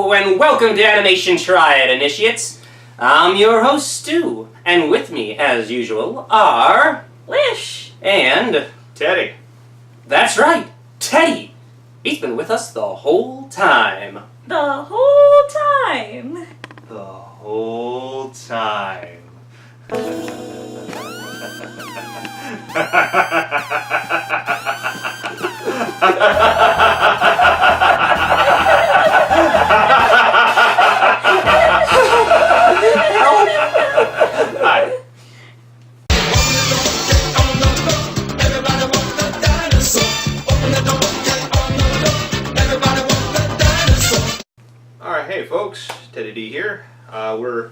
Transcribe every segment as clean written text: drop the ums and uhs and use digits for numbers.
Hello, and welcome to Animation Triad, Initiates. I'm your host, Stu, and with me, as usual, are... Wish! And... Teddy. That's right, Teddy! He's been with us the whole time. The whole time. The whole time. Hi. Alright, hey folks, Teddy D here. We're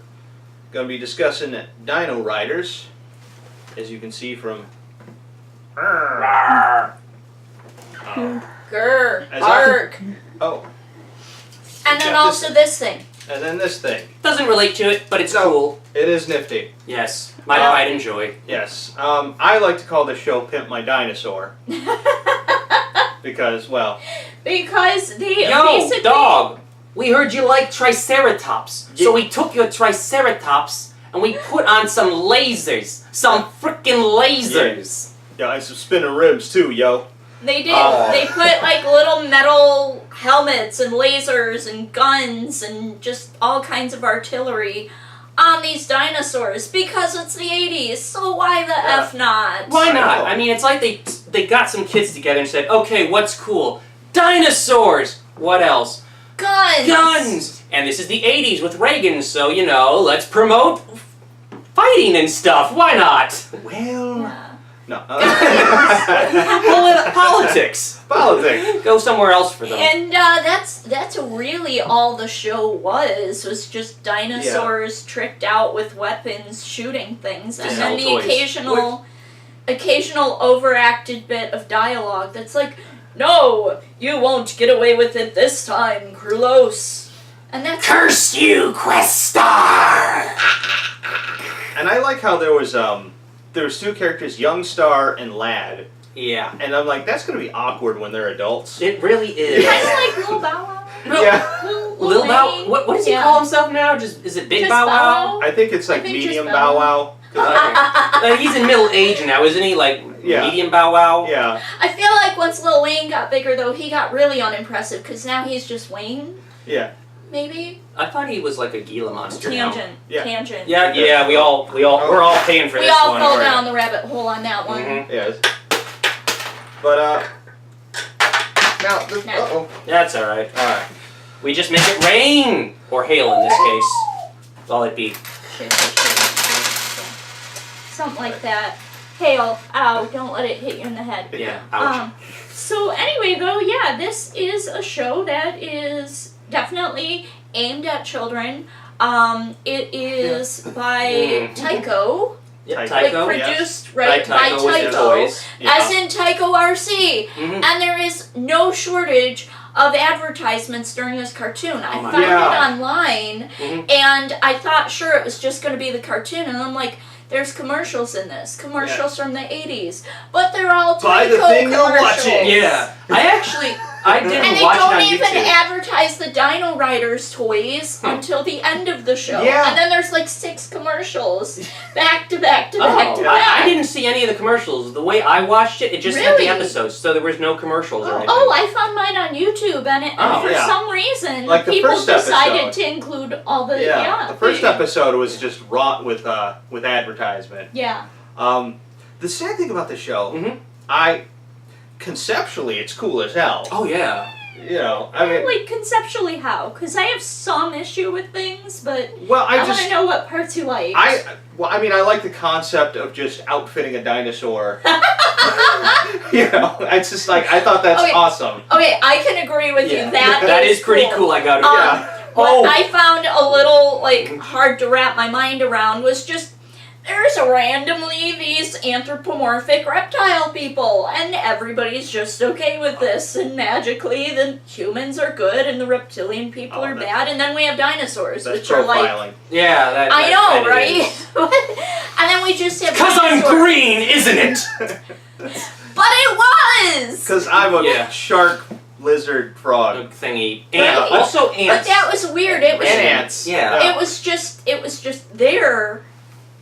going to be discussing Dino Riders, as you can see from... Grr. Bark. Oh. And then also this thing. And then this thing. Doesn't relate to it, but it's cool. It is nifty. Yes, my pride and joy. Yes. I like to call this show Pimp My Dinosaur. Because, well... Because they Yo, basically... dog! We heard you like Triceratops, so we took your Triceratops and we put on some lasers. Some frickin' lasers! Yeah, and some spinning ribs too, yo. They did. They put like little metal helmets and lasers and guns and just all kinds of artillery on these dinosaurs because it's the 80s, so why the F not? Why not? I mean, it's like they got some kids together and said, okay, what's cool? Dinosaurs! What else? Guns! Guns! And this is the 80s with Reagan, so, you know, let's promote fighting and stuff. Why not? Well... Yeah. No. Politics. Politics. Go somewhere else for them. And that's really all the show was just dinosaurs tricked out with weapons shooting things, and then the occasional overacted bit of dialogue that's like, no, you won't get away with it this time, Krulos. And that's Curse you, Questar! And I like how there was two characters, Young Star and Lad. Yeah. And I'm like, that's going to be awkward when they're adults. It really is. kind of like Lil Bow Wow. Yeah. Lil Bow... What does he call himself now? Is it Big Just Bow Wow? I think it's like medium Bow Wow. He's in middle age now, isn't he? Like, medium Bow Wow? Yeah. I feel like once Lil Wayne got bigger, though, he got really unimpressive, because now he's just Wayne. Yeah. Maybe? I thought he was like a Gila monster now. Tangent. Yeah. Tangent. Yeah, we're all paying for we this all one. fell down the rabbit hole on that one. Mm-hmm. Yes. But, now, uh-oh. That's alright. Alright. We just make it rain! Or hail in this case. Well, it be. Something like that. Hail. Ow, don't let it hit you in the head. Yeah, ouch. So anyway, though, yeah, this is a show that is definitely aimed at children. It is by Tycho. Yeah, Like Tycho. produced by Tycho with the Tycho, toys. Yeah. as in Tycho RC. Mhm. And there is no shortage of advertisements during this cartoon. I found it online, and I thought, sure, it was just going to be the cartoon, and I'm like, there's commercials in this. Commercials from the 80s. But they're all Tycho the thing you're commercials. watching. Yeah. I didn't And they watch don't it on even YouTube. advertise the Dino Riders toys until the end of the show. Yeah. And then there's like 6 commercials back to back to back to back. I didn't see any of the commercials. The way I watched it, it just had the Really? episodes, so there was no commercials or anything. Oh, I found mine on YouTube, and for some reason, Like the people first decided episode. to include all the The first episode was just wrought with advertisement. Yeah. The sad thing about the show, conceptually, it's cool as hell. Oh, yeah. You know, I mean... Like, conceptually how? Because I have some issue with things, but Well, I want to know what parts you like. I like the concept of just outfitting a dinosaur. You know, it's just like, I thought that's awesome. Okay, I can agree with you. That is pretty cool, I gotta What I found a little, like, hard to wrap my mind around was just, there's randomly these anthropomorphic reptile people, and everybody's just okay with this, and magically the humans are good and the reptilian people are bad, and then we have dinosaurs, which are like... Yeah, I know, right? And then we just have Because I'm green, isn't it? But it was! Because I'm a shark lizard frog. thingy. Right. And also But ants. that was weird. It was And ants. Yeah. it was just there,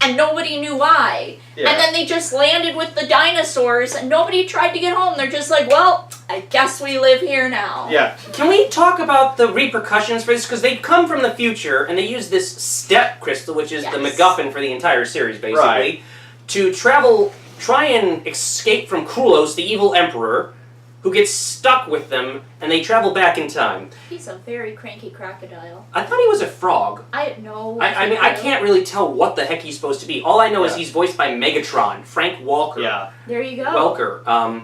and nobody knew why. Yeah. And then they just landed with the dinosaurs, and nobody tried to get home. They're just like, well, I guess we live here now. Yeah. Can we talk about the repercussions for this? Because they come from the future, and they use this step crystal, which is the Yes. MacGuffin for the entire series, basically, Right. to try and escape from Krulos, the evil emperor, who gets stuck with them, and they travel back in time. He's a very cranky crocodile. I thought he was a frog. I know. I mean, I can't really tell what the heck he's supposed to be. All I know is Yeah. he's voiced by Megatron, Frank Walker. Yeah. There you go. Welker.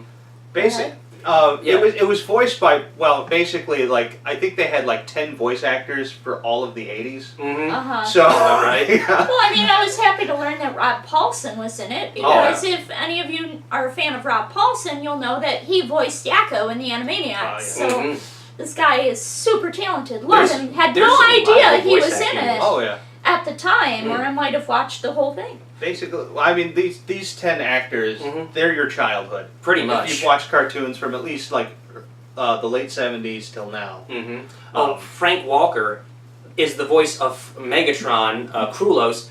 Basic. Yeah. It was voiced by, well, basically, like, I think they had like 10 voice actors for all of the 80s. Mm-hmm. Uh-huh. So, right? yeah. Well, I mean, I was happy to learn that Rob Paulson was in it, because if any of you are a fan of Rob Paulson, you'll know that he voiced Yakko in the Animaniacs. So Mhm. this guy is super talented. Love There's- him. Had there's no some idea reliable he voice was in acting. it Oh, yeah. at the time, or I might have watched the whole thing. Basically, I mean, these 10 actors, Mhm. they're your childhood. Pretty If much. you've watched cartoons from at least, like, the late 70s till now. Mm-hmm. Oh, Frank Walker is the voice of Megatron, Krulos,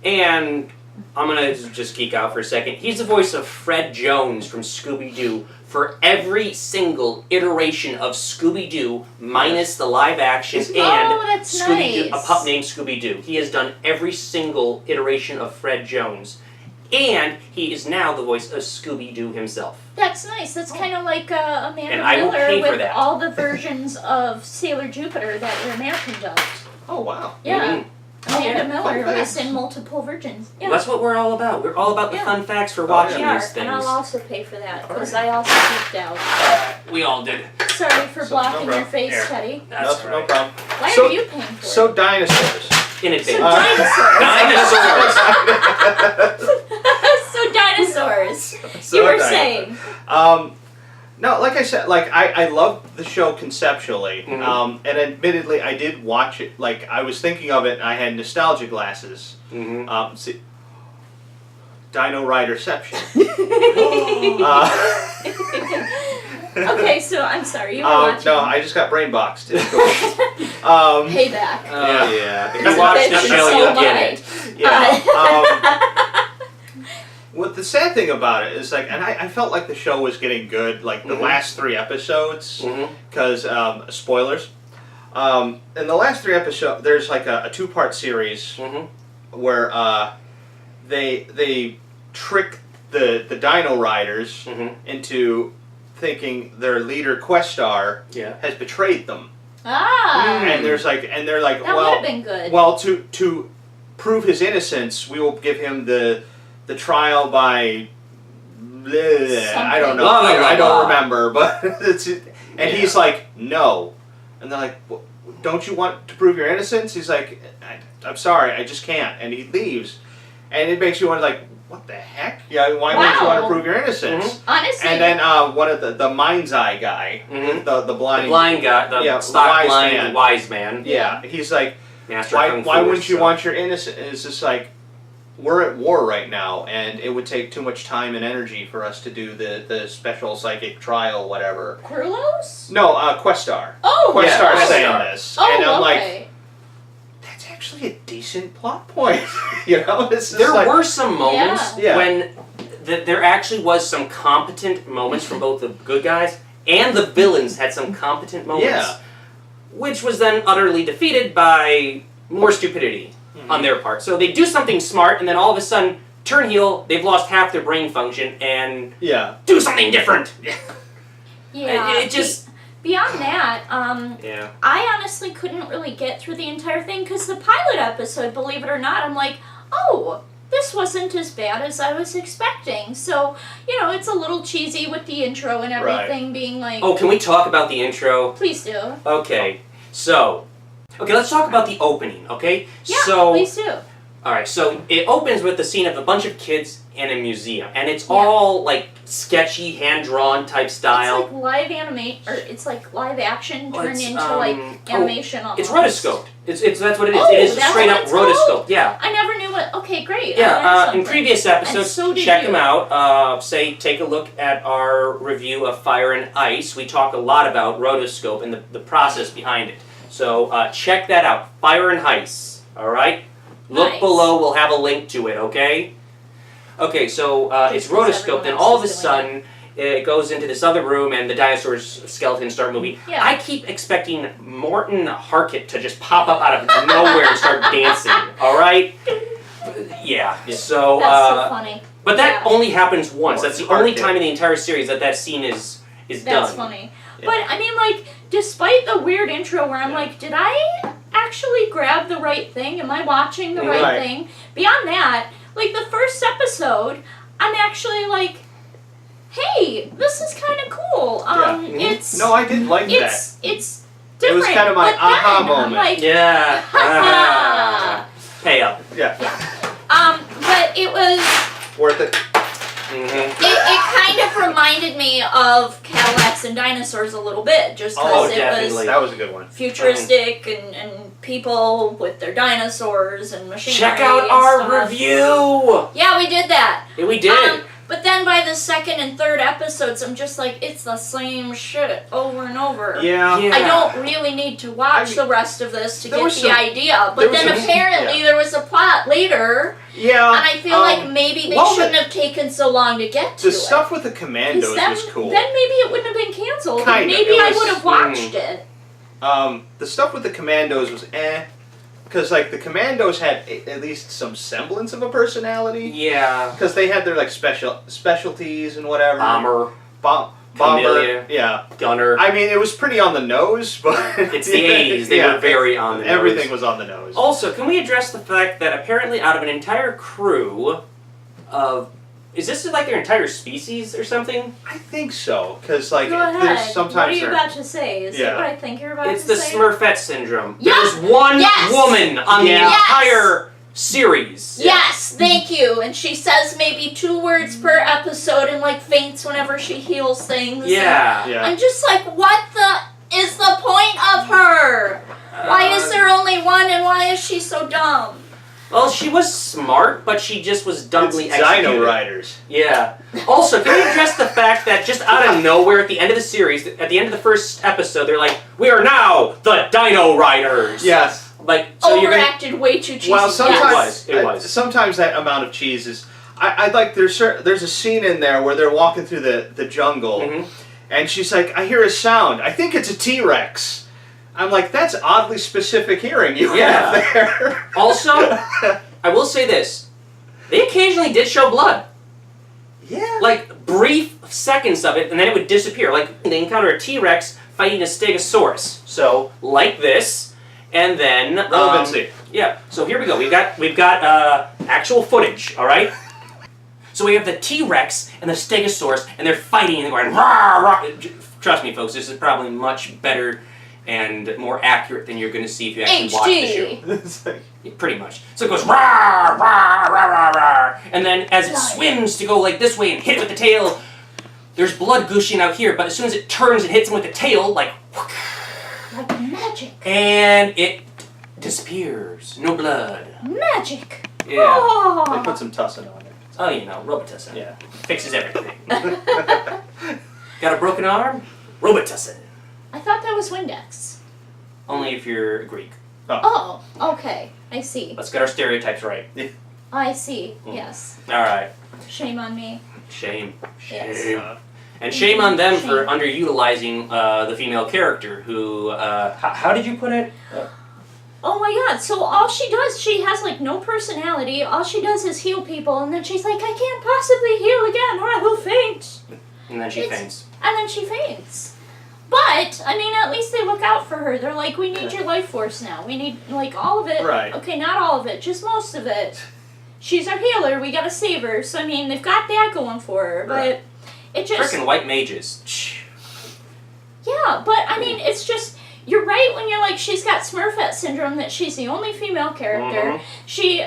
and I'm gonna just geek out for a second. He's the voice of Fred Jones from Scooby-Doo for every single iteration of Scooby-Doo, minus the live action and that's Scooby-Doo, nice. a pup named Scooby-Doo. He has done every single iteration of Fred Jones, and he is now the voice of Scooby-Doo himself. That's nice. That's kind of like Amanda And I will Miller pay for with that. all the versions of Sailor Jupiter that were American dubbed. Oh, wow. Yeah. Mhm. Amanda yeah. Miller Fun was facts. in multiple versions. Yeah. Well, that's what we're all about. We're all about the Yeah. fun facts for watching We are, these things. and I'll also pay for that, because I also geeked out. We all did. Sorry for So, blocking no your problem. face, Here. Teddy. That's no right. problem. Why So- are you paying for So, it? dinosaurs. In So advance. dinosaurs. Dinosaurs. So dinosaurs. So You were dinosaurs. saying. No, like I said, like I love the show conceptually, Mhm. and admittedly, I did watch it. Like I was thinking of it, and I had nostalgia glasses. Mm-hmm. See, Dino Riderception. Okay, so I'm sorry, you were watching. No, I just got brain boxed. It's cool. Payback. Yeah. If you watch the Bitch, show, so you'll am get I. it. Yeah. What the sad thing about it is, like, and I felt like the show was getting good, like the Mhm. last 3 episodes, Mm-hmm. because spoilers. In the last 3 episodes, there's like a 2-part series Mm-hmm. where they trick the Dino Riders Mm-hmm. into thinking their leader Questar Yeah. has betrayed them, Ah, and they're like, that would well, have been good. well, to prove his innocence, we will give him the trial by. Bleh, I don't know. Blah, blah, blah, I don't blah. remember, but it's and Yeah. he's like, no, and they're like, well, don't you want to prove your innocence? He's like, I'm sorry, I just can't, and he leaves, and it makes you wonder, like, what the heck? Yeah, why wouldn't you want to Wow. prove your innocence? Honestly, And then one of the mind's eye guy, Mhm. the The blind, blind guy, the Yeah, stock wise blind man. wise man. yeah, he's like, Master why Kung Fu wouldn't you so- want your innocence? It's just like, we're at war right now, and it would take too much time and energy for us to do the special psychic trial, whatever. Krulos? No, Questar. Oh, Questar's Questar. saying this, Oh, and I'm like, okay. that's actually a decent plot point. You know, it's just There like, were some moments Yeah. when there actually was some competent moments from both the good guys and the villains had some competent moments. Yeah. Which was then utterly defeated by more stupidity on their part. So they do something smart and then all of a sudden turn heel, they've lost half their brain function and yeah, do something different. Yeah. It just... Beyond that, Yeah. I honestly couldn't really get through the entire thing, because the pilot episode, believe it or not, I'm like, oh, this wasn't as bad as I was expecting. So, you know, it's a little cheesy with the intro and everything being like, Oh, can we talk about the intro? please do. Okay. So, let's talk about the opening, okay? Yeah, So, please do. Alright, so it opens with the scene of a bunch of kids in a museum, and it's all like sketchy, hand-drawn type style. It's like it's like live action Well, turned it's, into like animation almost. It's rotoscoped. It's that's what it is. Oh, it is that's straight what up it's called? rotoscoped. Yeah. I never knew what. Okay, great. Yeah. In previous episodes, And so did check you. them out. Take a look at our review of Fire and Ice. We talk a lot about rotoscope and the process behind it. So check that out. Fire and Ice. All right. Look Nice. below. We'll have a link to it. Okay. Okay. So it's Just 'cause rotoscoped. everyone Then else all of a is doing sudden, it goes into this other room, and the dinosaurs' skeletons start moving. Yeah. I keep expecting Morton Harkett to just pop up out of nowhere and start dancing. All right. Yeah. So. That's so funny. But that only happens once. Morton That's the only Harkett. time in the entire series that scene is That's done. funny. Yeah. But I mean, like, despite the weird intro where I'm Yeah. like, did I actually grab the right thing? Am I watching the right Right. thing? Beyond that, like the first episode, I'm actually like, hey, this is kind of cool. It's No, I did like that. it's It different. was kind of my but aha then moment. I'm like, Yeah. ha Pay up. Yeah. but it was. Worth it. Mm-hmm. It kind of reminded me of Cadillacs and Dinosaurs a little bit, just Oh, because it definitely. was That was a good one. futuristic and people with their dinosaurs and machinery. Check out and our stuff. review. Yeah, we did that. Yeah, we did. But then by the second and third episodes, I'm just like, it's the same shit over and over. Yeah. Yeah. I don't really need to watch I mean, the rest of this to there get was the some- idea. there But was then some- apparently there was a plot later, Yeah. and I feel like maybe they well, shouldn't have taken so long to get to The it. stuff with the commandos then, was cool. Then maybe it wouldn't have been canceled. Kind and of. maybe It I was- would have watched it. The stuff with the commandos was because like the commandos had at least some semblance of a personality. Yeah. Because they had their like specialties and whatever. Bomber, Bomber. Chameleon. Yeah. Gunner. I mean, it was pretty on the nose, but It's the 80s. They were very on the Everything nose. was on the nose. Also, can we address the fact that apparently out of an entire crew of... Is this like their entire species or something? I think so, because like Go ahead. there's sometimes what are you there- about to say? Is Yeah. it what I think you're about It's to the say? Smurfette syndrome. Yeah. There's one Yes. woman on Yeah. the entire series. Yes, thank you. And she says maybe 2 words per episode and like faints whenever she heals things. Yeah. Yeah. I'm just like, what the is the point of her? Why is there only one and why is she so dumb? Well, she was smart, but she just was dumbly It's executed. Dino Riders. Yeah. Also, can we address the fact that just out of nowhere at the end of the series, at the end of the first episode, they're like, "We are now the Dino Riders." Yes. Like, so you're gonna. Overacted way too cheesy. Well, sometimes It was. sometimes that amount of cheese is. I like there's a scene in there where they're walking through the jungle, Mhm. and she's like, "I hear a sound. I think it's a T-Rex." I'm like, "That's oddly specific hearing you Yeah. have there." Also, I will say this: they occasionally did show blood, Yeah. like brief seconds of it, and then it would disappear. Like they encounter a T-Rex fighting a Stegosaurus. So, like this, and then Relevancy. Yeah, so here we go. We've got actual footage, all right? So we have the T-Rex and the Stegosaurus, and they're fighting, and they're going, rah, rah. Trust me, folks, this is probably much better and more accurate than you're going to see if you actually watch the show. HD. It's like, Yeah, pretty much. So it goes, rah, rah, rah, rah, rah. And then as it swims to go like this way and hit it with the tail, there's blood gushing out here, but as soon as it turns and hits him with the tail, like, Like magic. and it disappears. No blood. Magic. they Yeah. Oh. put some tussin on it. Oh, you know, Robitussin. Yeah. Fixes everything. Got a broken arm? Robitussin. I thought that was Windex. Only if you're Greek. Oh, okay. I see. Let's get our stereotypes right. I see. Mm. Yes. Alright. Shame on me. Shame. Yes. Shame. And shame on them for Shame. underutilizing the female character who, how did you put it? Oh my god, so all she does, she has like no personality, all she does is heal people, and then she's like, I can't possibly heal again or I will faint. And then she It's- faints. And then she faints. But, I mean, at least they look out for her. They're like, we need your life force now. We need, like, all of it. Right. Okay, not all of it, just most of it. She's our healer, we gotta save her. So, I mean, they've got that going for her, but Right. it just... Frickin' white mages. Yeah, but, I mean, it's just... You're right when you're like, she's got Smurfette syndrome, that she's the only female character. Mhm. She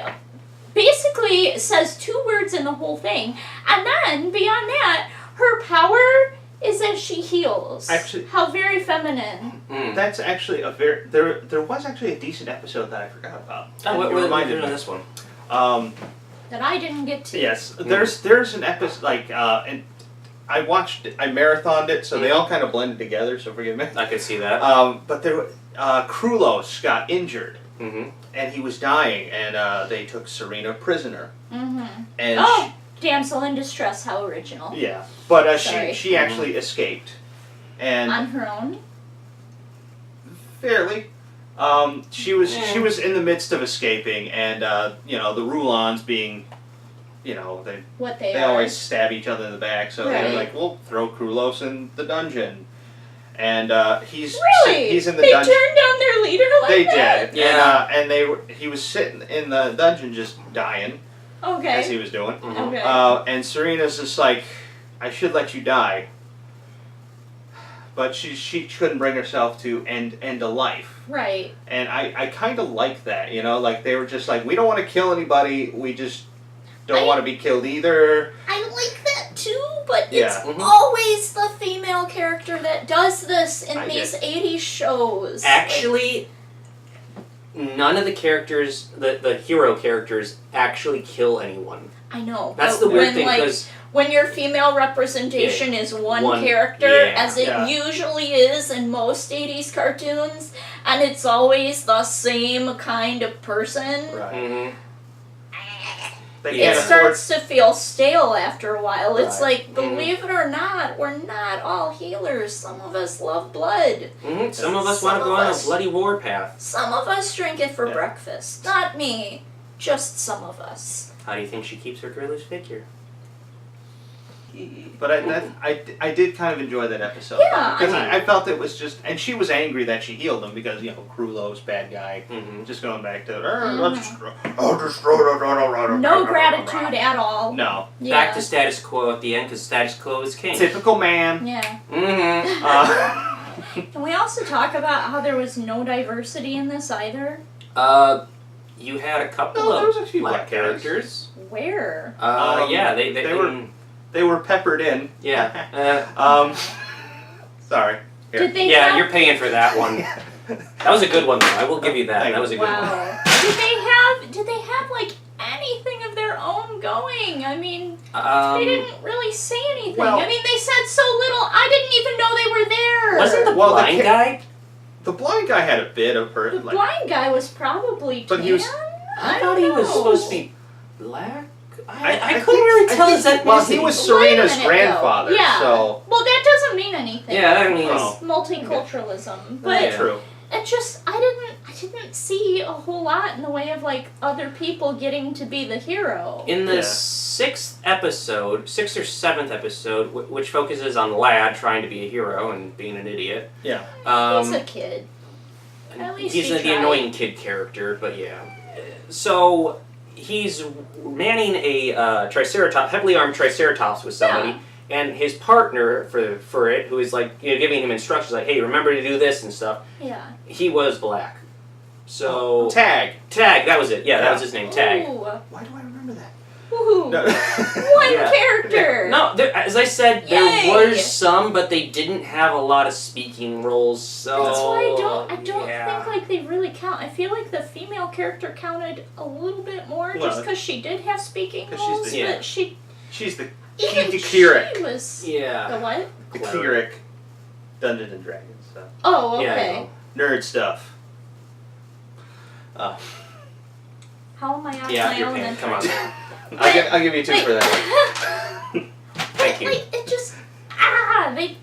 basically says 2 words in the whole thing. And then, beyond that, her power is that she heals. Actually- How very feminine. That's actually a very there was actually a decent episode that I forgot about. Oh, And what you was reminded me. this one? That I didn't get to. Yes, there's an episode and I marathoned it, so they all kind of blended together. So forgive me. I could see that. But Krulos got injured Mm-hmm. and he was dying, and they took Serena prisoner. Mm-hmm. And Oh, damsel in distress, how original. yeah, but Sorry. she actually escaped, and On her own? fairly. She was in the midst of escaping, and the Rulons being, What they they are. always stab each other in the back, so they were Right. like, "We'll throw Krulos in the dungeon," and he's in the They dungeon. turned down their leader like They that? did, Yeah. and he was sitting in the dungeon just dying Okay. as he was doing, Mm-hmm. Okay. and Serena's just like, "I should let you die." But she couldn't bring herself to end a life. Right. And I kind of like that, like they were just like, we don't want to kill anybody, we just don't want to be killed either. I like that too, but Yeah. it's Mhm. always the female character that does this in I these get- 80s shows. Actually, none of the characters, the hero characters, actually kill anyone. I know. That's but the weird when, thing, like, because when your female representation is one character, yeah. as it Yeah. usually is in most 80s cartoons, and it's always the same kind of person, Right. They it can't afford. starts to feel stale after a while. It's Right. like, believe it or not, we're not all healers. Some of us love blood. Some of us Some want to go of on a us- bloody war path. Some of us drink it for Yeah. breakfast. Not me. Just some of us. How do you think she keeps her girlish figure? But I did kind of enjoy that episode. Yeah, Because I mean- I felt it was just, and she was angry that she healed him because, Krulos, bad guy. Mm-hmm. Just going back to, Mhm. I'll destroy No gratitude at all. No. Yeah. Back to status quo at the end, because status quo is king. Typical man. Yeah. Mm-hmm. Can we also talk about how there was no diversity in this either? You had a couple No, there of was a few black black guys. characters. Where? Yeah, they They were peppered in. yeah. Sorry. Here. Did they Yeah, have, you're paying for that one. That was a good one, though. I will give you that. Thank That was a good one. Wow. Did they have like anything of their own going? I mean, they didn't really say anything. well- I mean, they said so little. I didn't even know they were there. Wasn't the Well, the blind ki- guy? The blind guy had a bit of her. The blind guy was probably But tan? he was- I don't thought he was know. supposed to be black. I I couldn't think- really I tell think- his ethnicity. Well, he was Wait a Serena's minute, though. grandfather, Yeah. so. Well, that doesn't mean anything. Yeah, that means. Oh. Multiculturalism, but Yeah. True. it just I didn't see a whole lot in the way of like other people getting to be the hero. In the Yeah. sixth or seventh episode, which focuses on Lad trying to be a hero and being an idiot. Yeah. He's a kid. At least he's he the tried. annoying kid character, but yeah. So he's manning a triceratops, heavily armed triceratops with somebody, and his partner for it, who is like giving him instructions like, "Hey, remember to do this and stuff." Yeah. He was black. So Tag. Tag, that was it. Yeah, that was his name. Tag. Ooh. Why do I remember that? Woohoo. No. One Yeah. character. No, as I said, Yay. there were some, but they didn't have a lot of speaking roles. So That's why I don't yeah. think like they really count. I feel like the female character counted a little bit more just Well, because she did have speaking 'cause she's roles, the- Yeah. but she She's the even the she cleric. was Yeah. the what? The Cleric. cleric. Dungeons and Dragons. So. Oh, Yeah, okay. Nerd stuff. How am I out Yeah, of my you're element? paying. Come on. I'll give you two for that. Thank you. Like it just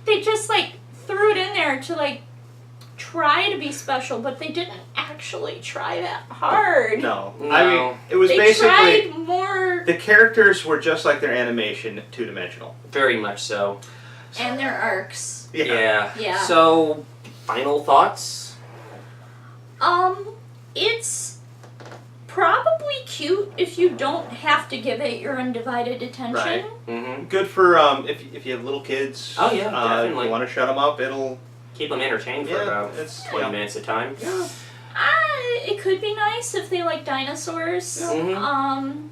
they just like threw it in there to like try to be special, but they didn't actually try that hard. No. No. I mean, it was They basically tried more, the characters were just like their animation, two-dimensional. Very much so. and their arcs. Yeah. Yeah. So, final thoughts? It's probably cute if you don't have to give it your undivided attention. Right. Mm-hmm. Good for if you have little kids. Oh, yeah, If definitely. you want to shut them up, it'll. Keep them entertained for Yeah, about it's 20 minutes at a time. Yeah. it could be nice if they like dinosaurs. Mhm.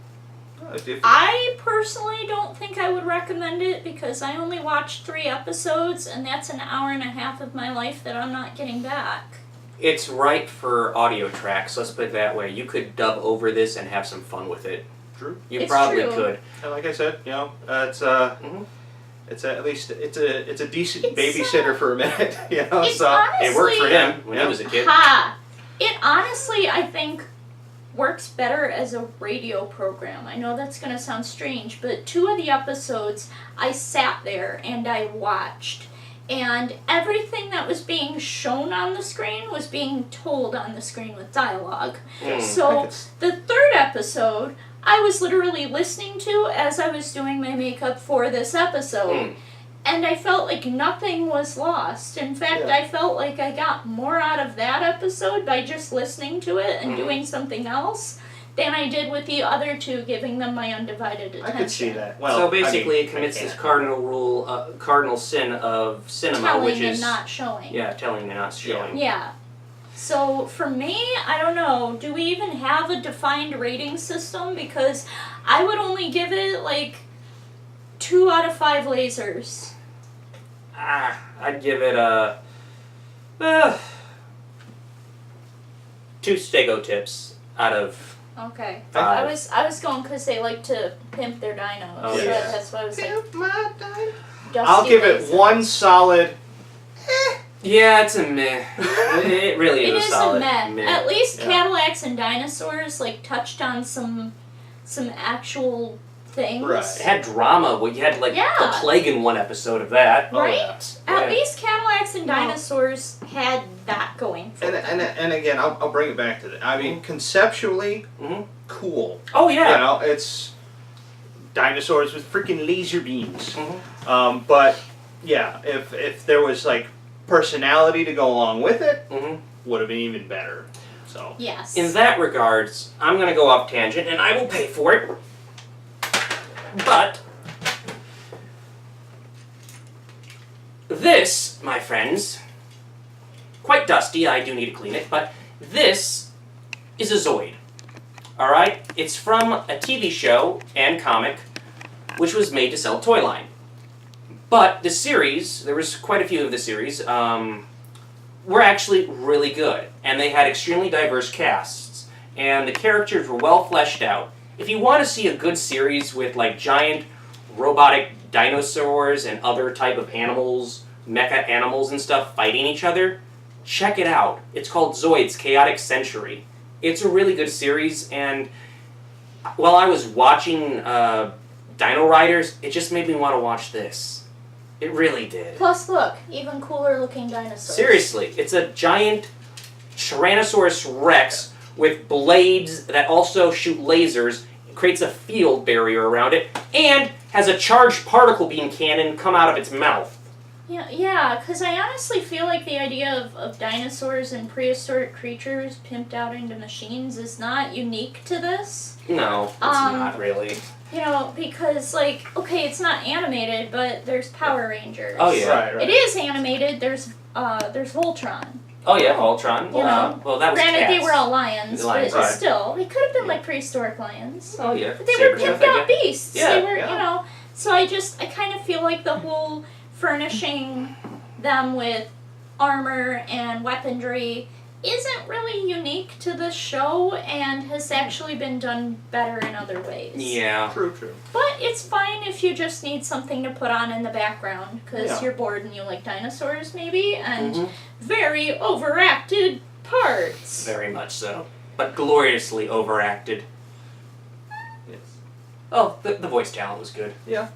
I personally don't think I would recommend it because I only watched 3 episodes, and that's an hour and a half of my life that I'm not getting back. It's right for audio tracks, let's put it that way. You could dub over this and have some fun with it. True. You It's probably true. could. And like I said, it's Mhm. it's at least it's a decent It's, babysitter for a minute, It's so honestly, It worked for him when he was a kid. Ha! It honestly, I think, works better as a radio program. I know that's going to sound strange, but 2 of the episodes I sat there and I watched. And everything that was being shown on the screen was being told on the screen with dialogue. Mm. So the 3rd episode, I was literally listening to as I was doing my makeup for this episode. Mm. And I felt like nothing was lost. In fact, Yeah. I felt like I got more out of that episode by just listening to it and Mhm. doing something else than I did with the other 2, giving them my undivided attention. I could see that. Well, So basically, I mean, it commits I this can't. cardinal sin of cinema, Telling which and is not showing. telling and not showing. Yeah. So for me, I don't know. Do we even have a defined rating system? Because I would only give it like 2 out of 5 lasers. I'd give it a 2 stego tips out of Okay. 5. I was going because they like to pimp their dinos. Oh, so yeah. that's why I was like, Dusty I'll give it laser. 1 solid. Yeah, it's a meh. It really It is is a solid a meh. At least Yeah. Cadillacs and Dinosaurs like touched on some actual things. Right. It had drama. Well, you had like Yeah. the plague in one episode of that. Oh, Right? yeah. At Yeah. least Cadillacs and Well- Dinosaurs had that going for them. And again, I'll bring it back to that. I mean, conceptually, Mhm. cool. Oh yeah. You know, it's dinosaurs with freaking laser beams. Mhm. But yeah, if there was like personality to go along with it, Mhm. would have been even better. So Yes. In that regards, I'm gonna go off tangent, and I will pay for it. But this, my friends, quite dusty. I do need to clean it, but this is a Zoid. All right, it's from a TV show and comic, which was made to sell a toy line. But the series, there was quite a few of the series, were actually really good, and they had extremely diverse casts, and the characters were well fleshed out. If you want to see a good series with like giant robotic dinosaurs and other type of animals, mecha animals and stuff fighting each other, check it out. It's called Zoids, Chaotic Century. It's a really good series, and while I was watching Dino Riders, it just made me want to watch this. It really did. Plus, look, even cooler looking dinosaurs. Seriously, it's a giant Tyrannosaurus Rex with blades that also shoot lasers, creates a field barrier around it, and has a charged particle beam cannon come out of its mouth. Yeah, because I honestly feel like the idea of dinosaurs and prehistoric creatures pimped out into machines is not unique to this. No, it's not really. You know, because, like, okay, it's not animated, but there's Power Rangers. Oh, yeah. right, right. It is animated, there's Voltron. Oh yeah, Voltron. You know, well, that was Granted, cats. they were all lions, Lions, but right. still, they could have been, like, prehistoric lions. Oh yeah. But they were Saber-tooth, pimped I out guess. beasts. Yeah, They were, yeah. you know. So I kind of feel like the whole furnishing them with armor and weaponry isn't really unique to the show and has actually been done better in other ways. Yeah. true. But it's fine if you just need something to put on in the background because Yeah. you're bored and you like dinosaurs maybe and Mhm. very overacted parts. Very much so. But gloriously overacted. Yes. Oh, the voice talent was good. Yeah.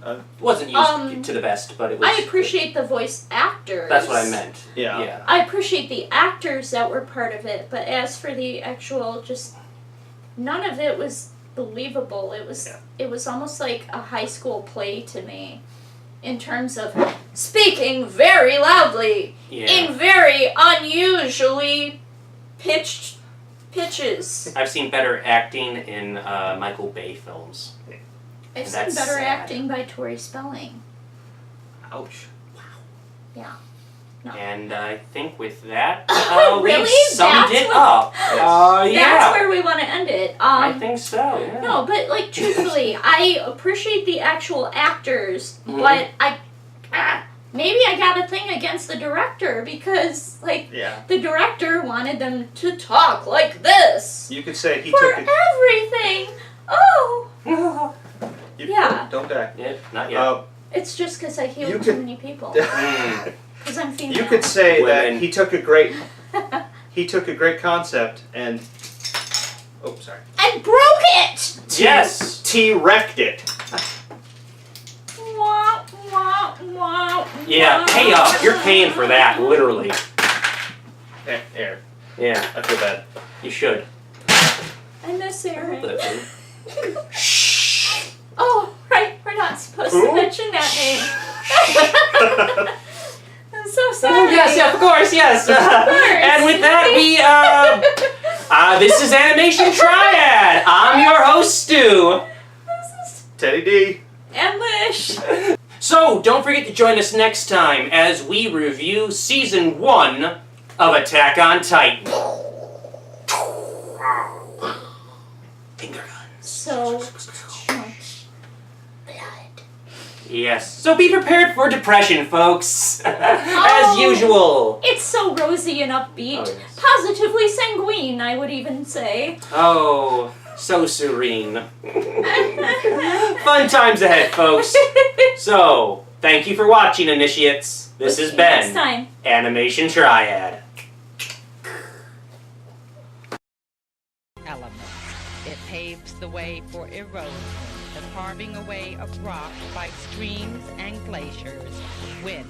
It wasn't used to the best, but it was. I appreciate the voice actors. That's what I meant. Yeah. Yeah. I appreciate the actors that were part of it, but as for the actual, just none of it was believable. It was Yeah. it was almost like a high school play to me, in terms of speaking very loudly Yeah. in very unusually pitches. I've seen better acting in Michael Bay films. I've seen That's better sad. acting by Tori Spelling. Ouch. Yeah. No. And I think with that, Really? we've summed That's it what- up. That's Yeah. where we want to end it. I think so, yeah. No, but like truthfully, I appreciate the actual actors, Mhm. but maybe I got a thing against the director because like Yeah. the director wanted them to talk like this You could say he for took it. everything. Oh, You, Yeah. Don't die. Yeah, not yet. it's just because I healed You too could- many people. Mm. Because I'm female. You could say Women. that he took a great concept and sorry. I broke it. Yes! T-wrecked it. Wah, wah, wah, Yeah, wah. pay up. You're paying for that, literally. There. Yeah, I feel bad. you should. I miss Aaron. Shh. Oh, right. We're not supposed to Who? mention that name. I'm so Oh, sorry. yes, of course, yes. And with that, this is Animation Triad. I'm your host, Stu. Teddy D. And Lish. So, don't forget to join us next time as we review Season 1 of Attack on Titan. Finger guns. So much blood. Yes. So be prepared for depression, folks. As Oh. usual. It's so rosy and upbeat. Oh, yes. Positively sanguine, I would even say. Oh, so serene. Fun times ahead, folks. So, thank you for watching, initiates. This has See you next been time. Animation Triad. Element. It paves the way for erosion, the carving away of rock by streams and glaciers, wind